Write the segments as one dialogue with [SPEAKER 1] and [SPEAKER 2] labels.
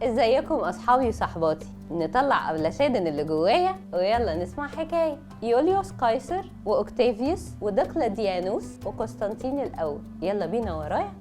[SPEAKER 1] ازيكم اصحابي وصحباتي؟ نطلع ابلشادن اللي جوايا ويلا نسمع حكايه. يوليوس قيصر واوكتافيوس ودقلديانوس وقسطنطين الاول، يلا بينا ورايا.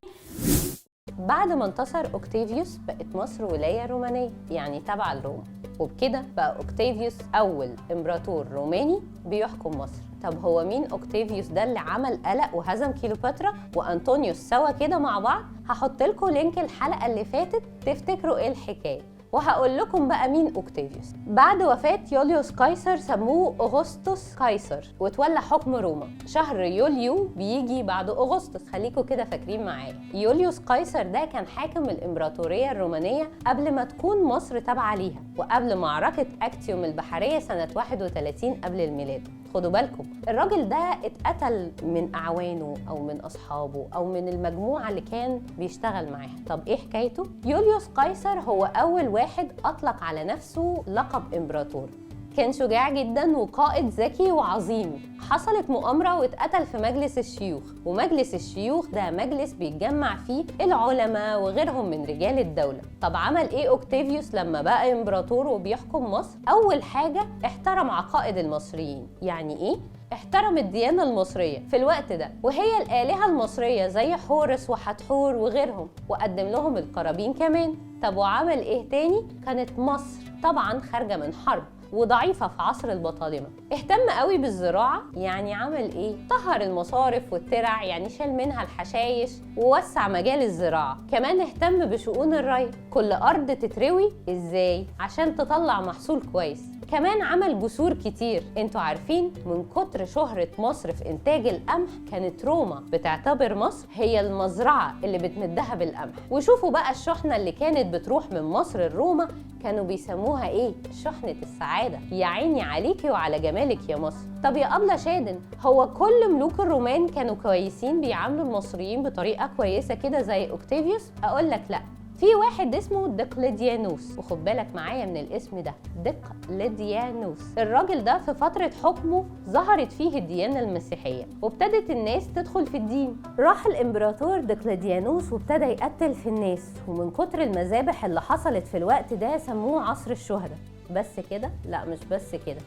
[SPEAKER 1] بعد ما انتصر اوكتافيوس بقت مصر ولايه رومانيه، يعني تابعه لروما، وبكده بقى اوكتافيوس اول امبراطور روماني بيحكم مصر. طب هو مين اوكتافيوس ده اللي عمل قلق وهزم كيلوباترا وانطونيوس سوا كده مع بعض؟ هحط لكم لينك الحلقه اللي فاتت تفتكروا ايه الحكايه، وهقول لكم بقى مين اوكتافيوس. بعد وفاة يوليوس قيصر سموه أغسطس قيصر وتولى حكم روما. شهر يوليو بيجي بعد أغسطس، خليكم كده فاكرين معايا. يوليوس قيصر ده كان حاكم الإمبراطورية الرومانية قبل ما تكون مصر تابعة ليها، وقبل معركة أكتيوم البحرية سنة 31 قبل الميلاد. خدوا بالكم الراجل ده اتقتل من أعوانه أو من أصحابه أو من المجموعة اللي كان بيشتغل معاها. طب إيه حكايته؟ يوليوس قيصر هو أول واحد أطلق على نفسه لقب إمبراطور. كان شجاع جدا وقائد ذكي وعظيم. حصلت مؤامرة واتقتل في مجلس الشيوخ، ومجلس الشيوخ ده مجلس بيتجمع فيه العلماء وغيرهم من رجال الدولة. طب عمل ايه اوكتافيوس لما بقى امبراطور وبيحكم مصر؟ اول حاجة احترم عقائد المصريين. يعني ايه؟ احترم الديانة المصرية في الوقت ده، وهي الآلهة المصرية زي حورس وحتحور وغيرهم، وقدم لهم القرابين كمان. طب وعمل ايه تاني؟ كانت مصر طبعا خارجة من حرب وضعيفة في عصر البطالمة. اهتم قوي بالزراعة، يعني عمل ايه؟ طهر المصارف والترع، يعني شال منها الحشايش ووسع مجال الزراعة. كمان اهتم بشؤون الري، كل أرض تتروي ازاي عشان تطلع محصول كويس. كمان عمل جسور كتير. انتوا عارفين من كتر شهرة مصر في انتاج القمح كانت روما بتعتبر مصر هي المزرعة اللي بتمدها بالقمح. وشوفوا بقى الشحنة اللي كانت بتروح من مصر لروما كانوا بيسموها ايه؟ شحنة السعادة. يا عيني عليكي وعلى جمالك يا مصر. طب يا أبلة شادن، هو كل ملوك الرومان كانوا كويسين بيعاملوا المصريين بطريقة كويسة كده زي اوكتافيوس؟ اقول لك لا، في واحد اسمه دقلديانوس، وخد بالك معايا من الاسم ده، دقلديانوس. الراجل ده في فترة حكمه ظهرت فيه الديانة المسيحية وابتدت الناس تدخل في الدين. راح الامبراطور دقلديانوس وابتدى يقتل في الناس، ومن كتر المذابح اللي حصلت في الوقت ده سموه عصر الشهداء. بس كده؟ لا مش بس كده،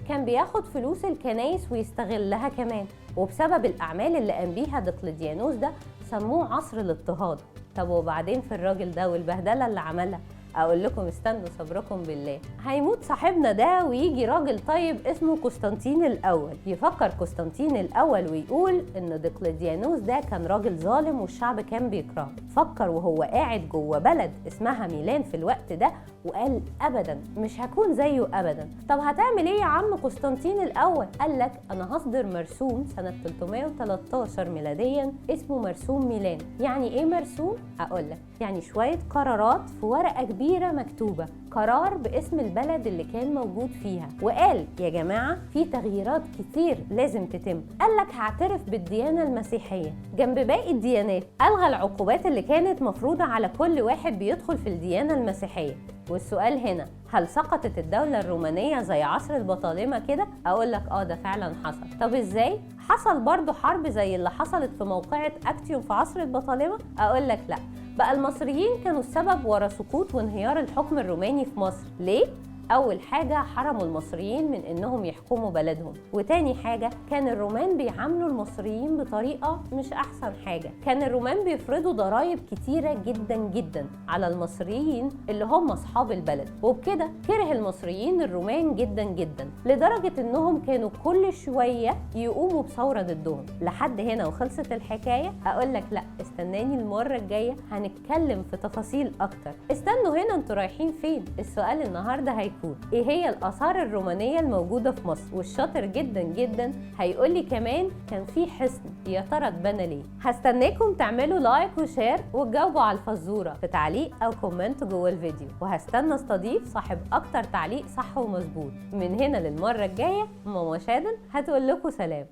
[SPEAKER 1] كان بياخد فلوس الكنايس ويستغلها كمان، وبسبب الأعمال اللي قام بيها دقلديانوس ده سموه عصر الاضطهاد. طب وبعدين في الراجل ده والبهدله اللي عملها؟ اقول لكم استنوا صبركم بالله. هيموت صاحبنا ده ويجي راجل طيب اسمه قسطنطين الاول، يفكر قسطنطين الاول ويقول ان دقلديانوس ده كان راجل ظالم والشعب كان بيكرهه. فكر وهو قاعد جوه بلد اسمها ميلان في الوقت ده وقال ابدا مش هكون زيه ابدا. طب هتعمل ايه يا عم قسطنطين الاول؟ قال لك انا هصدر مرسوم سنه 313 ميلاديا اسمه مرسوم ميلان. يعني ايه مرسوم؟ اقول لك يعني شويه قرارات في ورقه كبيره مكتوبه، قرار باسم البلد اللي كان موجود فيها، وقال يا جماعه في تغييرات كتير لازم تتم. قال لك هعترف بالديانه المسيحيه جنب باقي الديانات. الغى العقوبات اللي كانت مفروضه على كل واحد بيدخل في الديانه المسيحيه. والسؤال هنا، هل سقطت الدولة الرومانية زي عصر البطالمة كده؟ أقول لك ده فعلا حصل. طب إزاي؟ حصل برضو حرب زي اللي حصلت في موقعة أكتيوم في عصر البطالمة؟ أقول لك لا، بقى المصريين كانوا السبب ورا سقوط وانهيار الحكم الروماني في مصر. ليه؟ أول حاجة حرموا المصريين من إنهم يحكموا بلدهم، وتاني حاجة كان الرومان بيعاملوا المصريين بطريقة مش أحسن حاجة. كان الرومان بيفرضوا ضرائب كتيرة جدا جدا على المصريين اللي هم أصحاب البلد، وبكده كره المصريين الرومان جدا جدا لدرجة إنهم كانوا كل شوية يقوموا بثورة ضدهم. لحد هنا وخلصت الحكاية؟ أقول لك لا، استناني المرة الجاية هنتكلم في تفاصيل أكتر. استنوا هنا، انتوا رايحين فين؟ السؤال النهاردة هيكون ايه هي الآثار الرومانية الموجودة في مصر؟ والشاطر جدا جدا هيقول لي كمان كان في حصن، يا ترى اتبنى ليه؟ هستناكم تعملوا لايك وشير وتجاوبوا على الفزورة في تعليق أو كومنت جوه الفيديو، وهستنى استضيف صاحب أكتر تعليق صح ومظبوط. من هنا للمرة الجاية ماما شادن هتقول لكم سلام.